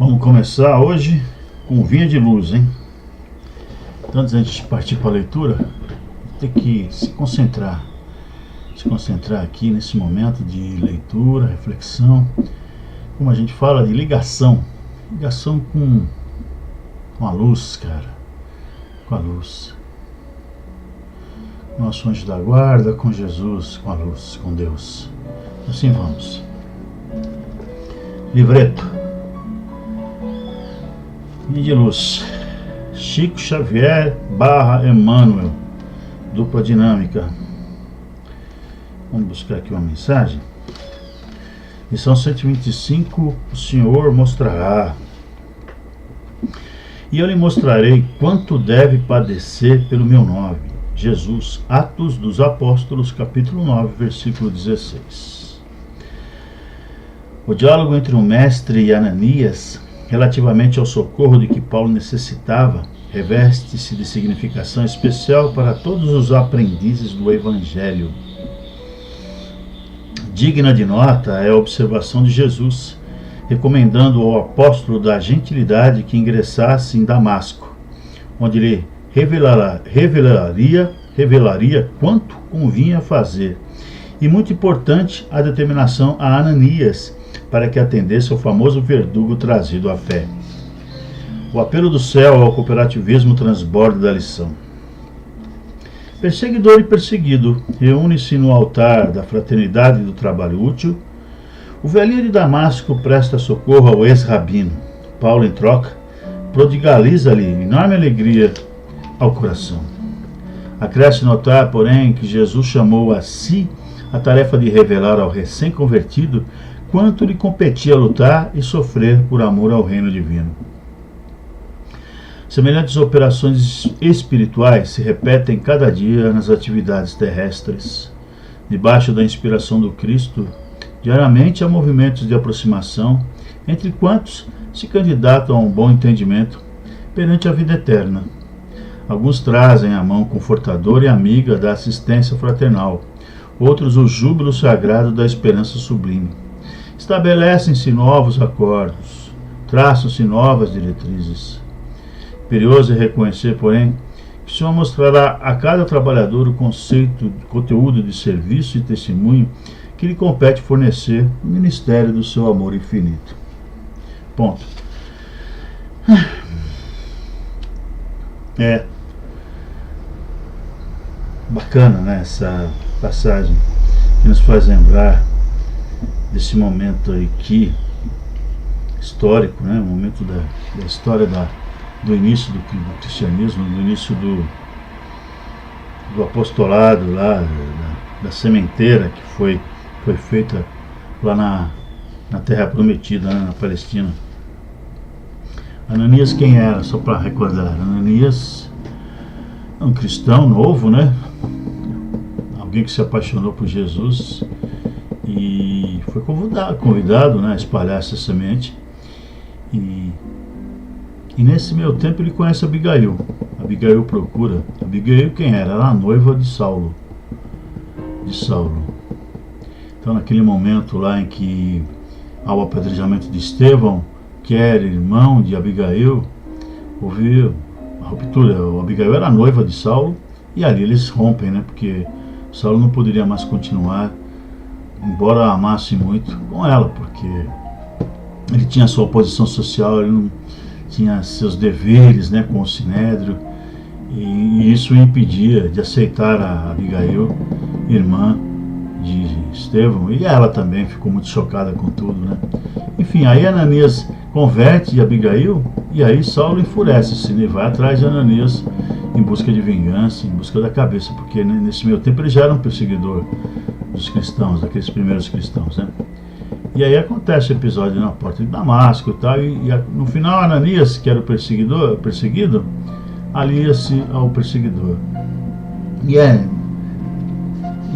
Vamos começar hoje com vinha de luz, hein? Então, antes de partir para a leitura, tem que se concentrar aqui nesse momento de leitura, reflexão, como a gente fala de ligação com a luz, cara, com a luz, nosso anjo da guarda, com Jesus, com a luz, com Deus. Assim vamos. Livreto. Vinha de luz. Chico Xavier / Emmanuel. Dupla dinâmica. Vamos buscar aqui uma mensagem. Lição 125. O Senhor mostrará. E eu lhe mostrarei quanto deve padecer pelo meu nome. Jesus. Atos dos Apóstolos, capítulo 9, versículo 16. O diálogo entre o mestre e Ananias, relativamente ao socorro de que Paulo necessitava, reveste-se de significação especial para todos os aprendizes do Evangelho. Digna de nota é a observação de Jesus, recomendando ao apóstolo da gentilidade que ingressasse em Damasco, onde lhe revelaria quanto convinha fazer, e muito importante a determinação a Ananias para que atendesse ao famoso verdugo trazido à fé. O apelo do céu ao cooperativismo transborda da lição. Perseguidor e perseguido reúnem-se no altar da fraternidade e do trabalho útil. O velhinho de Damasco presta socorro ao ex-rabino. Paulo, em troca, prodigaliza-lhe enorme alegria ao coração. Acresce notar, porém, que Jesus chamou a si a tarefa de revelar ao recém-convertido quanto lhe competia lutar e sofrer por amor ao reino divino. Semelhantes operações espirituais se repetem cada dia nas atividades terrestres. Debaixo da inspiração do Cristo, diariamente há movimentos de aproximação entre quantos se candidatam a um bom entendimento perante a vida eterna. Alguns trazem a mão confortadora e amiga da assistência fraternal, outros o júbilo sagrado da esperança sublime. Estabelecem-se novos acordos, traçam-se novas diretrizes. Imperioso é reconhecer, porém, que o Senhor mostrará a cada trabalhador o conteúdo de serviço e testemunho que lhe compete fornecer no ministério do seu amor infinito. Ponto. É bacana, né, essa passagem que nos faz lembrar desse momento aqui histórico, né, o momento da história do início do cristianismo, do início do apostolado lá, da sementeira que foi feita lá na Terra Prometida, né, na Palestina. Ananias quem era? Só para recordar, Ananias é um cristão novo, né? Alguém que se apaixonou por Jesus e foi convidado, né, a espalhar essa semente. E nesse meio tempo ele conhece Abigail. Abigail procura. Abigail quem era? Era a noiva de Saulo. Então, naquele momento lá em que há o apedrejamento de Estevão, que era irmão de Abigail, houve a ruptura. Abigail era a noiva de Saulo e ali eles rompem, né? Porque Saulo não poderia mais continuar, embora amasse muito, com ela, porque ele tinha sua posição social, ele não tinha seus deveres, né, com o Sinédrio, e isso o impedia de aceitar a Abigail, irmã de Estevão, e ela também ficou muito chocada com tudo, né? Enfim, aí Ananias converte Abigail, e aí Saulo enfurece-se, né, vai atrás de Ananias em busca de vingança, em busca da cabeça, porque nesse meio tempo ele já era um perseguidor dos cristãos, daqueles primeiros cristãos, né? E aí acontece o episódio na porta de Damasco e tal, e no final Ananias, que era o perseguido, alia-se ao perseguidor.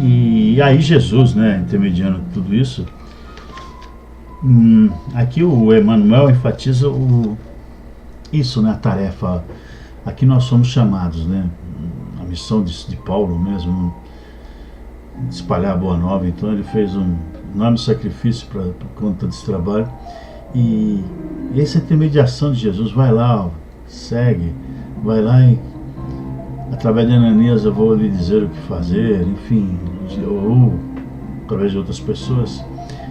E aí Jesus, né, intermediando tudo isso. Aqui o Emmanuel enfatiza isso, né, a tarefa. Aqui nós somos chamados, né, a missão de Paulo mesmo, de espalhar a boa nova. Então ele fez um enorme sacrifício por conta desse trabalho, e E essa intermediação de Jesus, vai lá, ó, segue, vai lá e através de Ananias eu vou lhe dizer o que fazer, enfim, ou através de outras pessoas,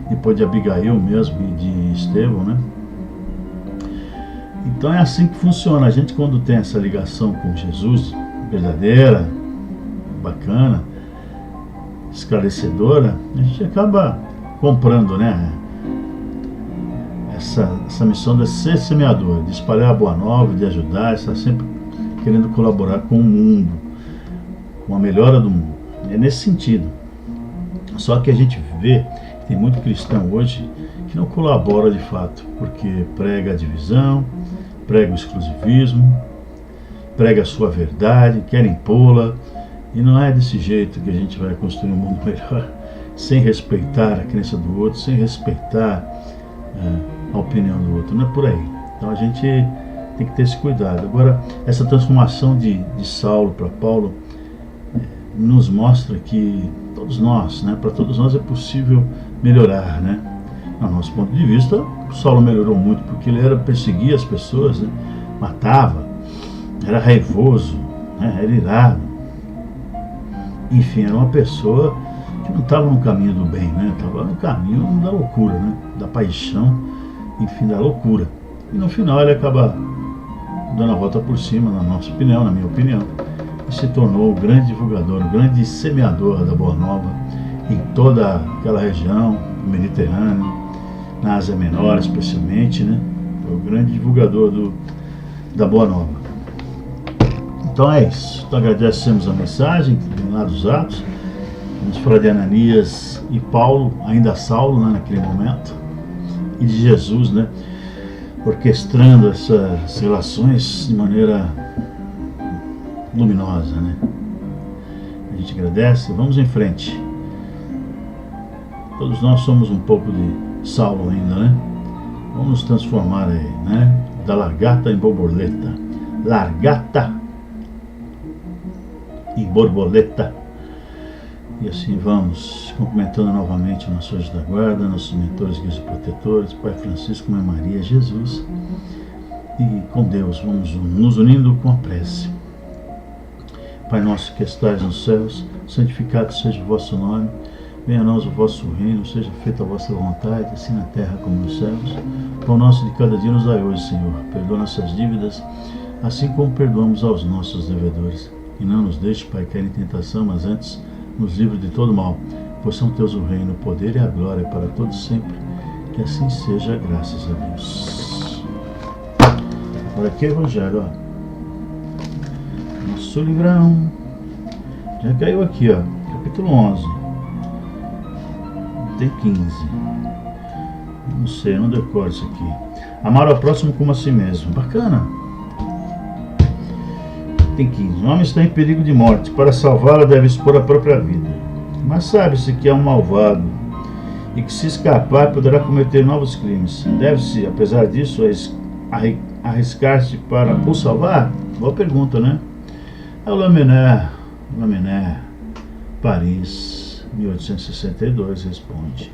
depois de Abigail mesmo e de Estevão, né? Então é assim que funciona. A gente, quando tem essa ligação com Jesus, verdadeira, bacana, esclarecedora, a gente acaba comprando, né? Essa missão de ser semeador, de espalhar a boa nova, de ajudar, está sempre querendo colaborar com o mundo, com a melhora do mundo. É nesse sentido. Só que a gente vê que tem muito cristão hoje que não colabora de fato, porque prega a divisão, prega o exclusivismo, prega a sua verdade, quer impô-la, e não é desse jeito que a gente vai construir um mundo melhor, sem respeitar a crença do outro, sem respeitar a opinião do outro. Não é por aí. Então a gente tem que ter esse cuidado. Agora, essa transformação de Saulo para Paulo nos mostra que todos nós, né, para todos nós é possível melhorar, né? No nosso ponto de vista, Saulo melhorou muito porque ele perseguia as pessoas, né? Matava, era raivoso, né? Era irado. Enfim, era uma pessoa que não estava no caminho do bem, né? Estava no caminho da loucura, né? Da paixão, enfim, da loucura. E no final ele acaba dando a volta por cima, na nossa opinião, na minha opinião, e se tornou o grande divulgador, o grande semeador da Boa Nova em toda aquela região, do Mediterrâneo, na Ásia Menor especialmente, né? Foi o grande divulgador da Boa Nova. Então é isso. Então agradecemos a mensagem lá dos Atos. Vamos falar de Ananias e Paulo, ainda Saulo, né, naquele momento, e de Jesus, né, orquestrando essas relações de maneira luminosa, né? A gente agradece, vamos em frente. Todos nós somos um pouco de Saulo ainda, né? Vamos nos transformar aí, né? Da largata em borboleta. Largata em borboleta. E assim vamos, cumprimentando novamente o nosso anjo da guarda, nossos mentores, guias e protetores, Pai Francisco, Mãe Maria, Jesus. E com Deus vamos nos unindo com a prece. Pai nosso que estais nos céus, santificado seja o vosso nome. Venha a nós o vosso reino, seja feita a vossa vontade, assim na terra como nos céus. O pão nosso de cada dia nos dai hoje, Senhor. Perdoa nossas dívidas, assim como perdoamos aos nossos devedores. E não nos deixe, Pai, cair em tentação, mas antes nos livre de todo mal. Pois são teus o reino, o poder e a glória para todos sempre. Que assim seja, graças a Deus. Agora aqui é o Evangelho, ó. Nosso livrão. Já caiu aqui, ó. Capítulo 11. Tem 15. Não sei, eu não decoro isso aqui. Amar ao próximo como a si mesmo. Bacana. Tem 15. O homem está em perigo de morte. Para salvá-la deve expor a própria vida. Mas sabe-se que é um malvado e que, se escapar, poderá cometer novos crimes. Deve-se, apesar disso, arriscar-se para o salvar? Boa pergunta, né? É o Lamennais, Paris, 1862, responde.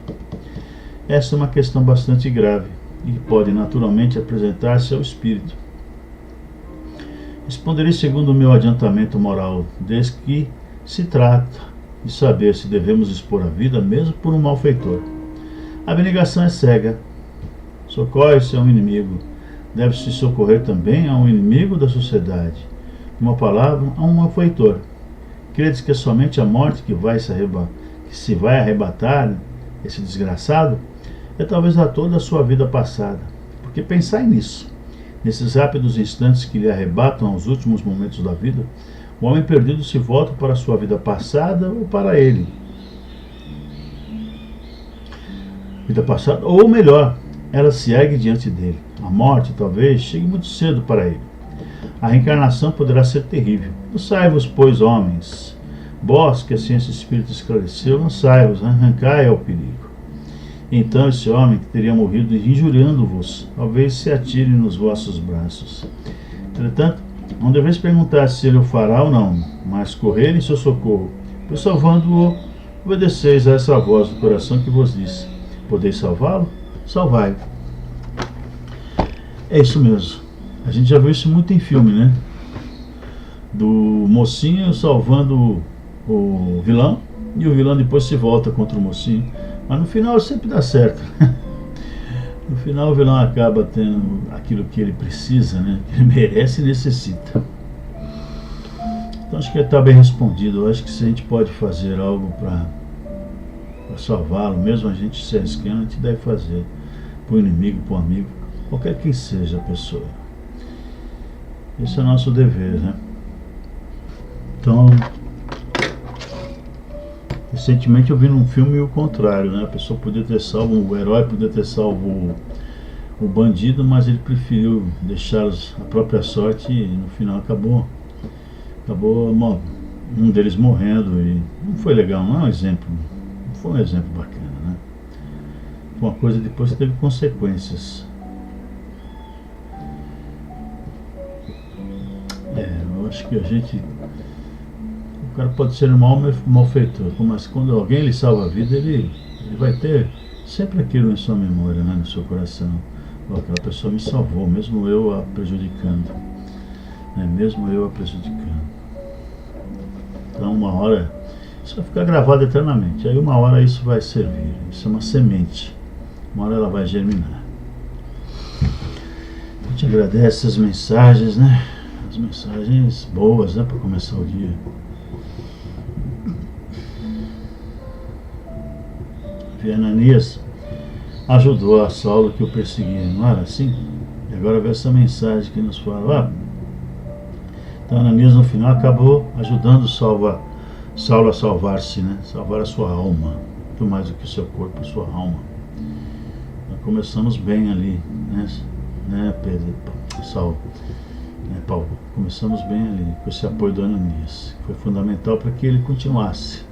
Esta é uma questão bastante grave e pode naturalmente apresentar-se ao espírito. Responderei segundo o meu adiantamento moral, desde que se trata de saber se devemos expor a vida mesmo por um malfeitor. A abnegação é cega. Socorre-se a um inimigo. Deve-se socorrer também a um inimigo da sociedade. Uma palavra, a um malfeitor. Credes que é somente a morte que se vai arrebatar esse desgraçado? É talvez a toda a sua vida passada. Porque pensai nisso. Nesses rápidos instantes que lhe arrebatam aos últimos momentos da vida, o homem perdido se volta para a sua vida passada ou para ele. Vida passada, ou melhor, ela se ergue diante dele. A morte, talvez, chegue muito cedo para ele. A reencarnação poderá ser terrível. Lançai-vos, pois, homens, vós que a ciência espírita esclareceu, lançai-vos, arrancai ao perigo. Então esse homem que teria morrido injuriando-vos, talvez se atire nos vossos braços. Entretanto, não deveis perguntar se ele o fará ou não, mas correr em seu socorro, pois salvando-o, obedeceis a essa voz do coração que vos diz: podeis salvá-lo? Salvai-o. É isso mesmo. A gente já viu isso muito em filme, né? Do mocinho salvando o vilão e o vilão depois se volta contra o mocinho. Mas no final sempre dá certo. No final o vilão acaba tendo aquilo que ele precisa, né? Que ele merece e necessita. Então acho que está bem respondido. Eu acho que se a gente pode fazer algo para salvá-lo, mesmo a gente se arriscando, a gente deve fazer para o inimigo, para o amigo, qualquer que seja a pessoa. Esse é o nosso dever, né? Então, recentemente eu vi num filme o contrário, né? A pessoa podia ter salvo, o herói podia ter salvo o bandido, mas ele preferiu deixar a própria sorte e no final acabou um deles morrendo e não foi legal, não é um exemplo, não foi um exemplo bacana, né? Foi uma coisa depois que teve consequências. Eu acho que o cara pode ser um malfeitor, mas quando alguém lhe salva a vida, ele vai ter sempre aquilo em sua memória, né, no seu coração. Aquela pessoa me salvou, mesmo eu a prejudicando, né, mesmo eu a prejudicando. Então uma hora isso vai ficar gravado eternamente. Aí uma hora isso vai servir. Isso é uma semente. Uma hora ela vai germinar. A gente agradece as mensagens, né? As mensagens boas, né, para começar o dia. Ananias ajudou a Saulo que o perseguia, não era assim? E agora vê essa mensagem que nos fala. Então Ananias no final acabou ajudando Saulo a salvar-se, né? Salvar a sua alma, muito mais do que o seu corpo, a sua alma. Nós começamos bem ali, né, Pedro, Saulo, né, Paulo? Começamos bem ali com esse apoio do Ananias, que foi fundamental para que ele continuasse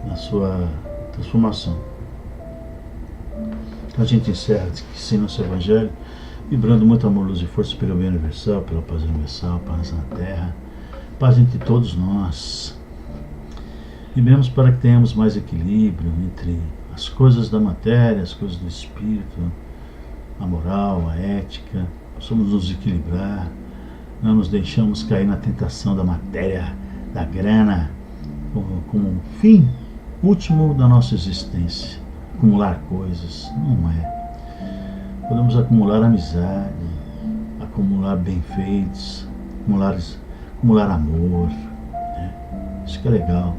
na sua transformação. A gente encerra esse nosso Evangelho vibrando muito amor, luz e força pelo bem universal, pela paz universal, paz na terra, paz entre todos nós. Vibremos para que tenhamos mais equilíbrio entre as coisas da matéria, as coisas do espírito, a moral, a ética. Possamos nos equilibrar, não nos deixamos cair na tentação da matéria, da grana, como fim último da nossa existência. Acumular coisas, não é. Podemos acumular amizade, acumular bem-feitos, acumular amor, né? Isso que é legal.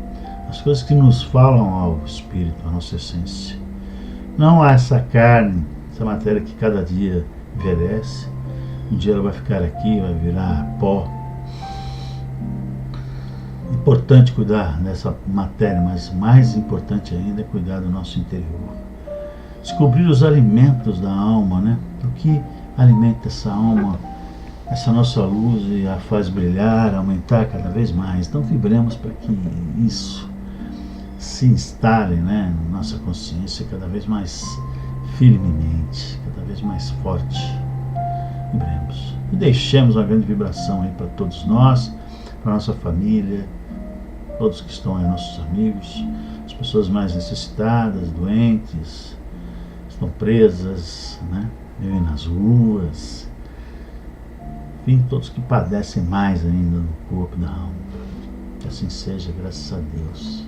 As coisas que nos falam ao espírito, à nossa essência. Não há essa carne, essa matéria que cada dia envelhece. Um dia ela vai ficar aqui, vai virar pó. Importante cuidar dessa matéria, mas mais importante ainda é cuidar do nosso interior. Descobrir os alimentos da alma, né? O que alimenta essa alma, essa nossa luz e a faz brilhar, aumentar cada vez mais. Então vibremos para que isso se instale, né, na nossa consciência cada vez mais firmemente, cada vez mais forte. Vibremos. E deixemos uma grande vibração aí para todos nós, para nossa família, todos que estão aí, nossos amigos, as pessoas mais necessitadas, doentes, estão presas, né? Vivem nas ruas, enfim, todos que padecem mais ainda no corpo e na alma. Que assim seja, graças a Deus.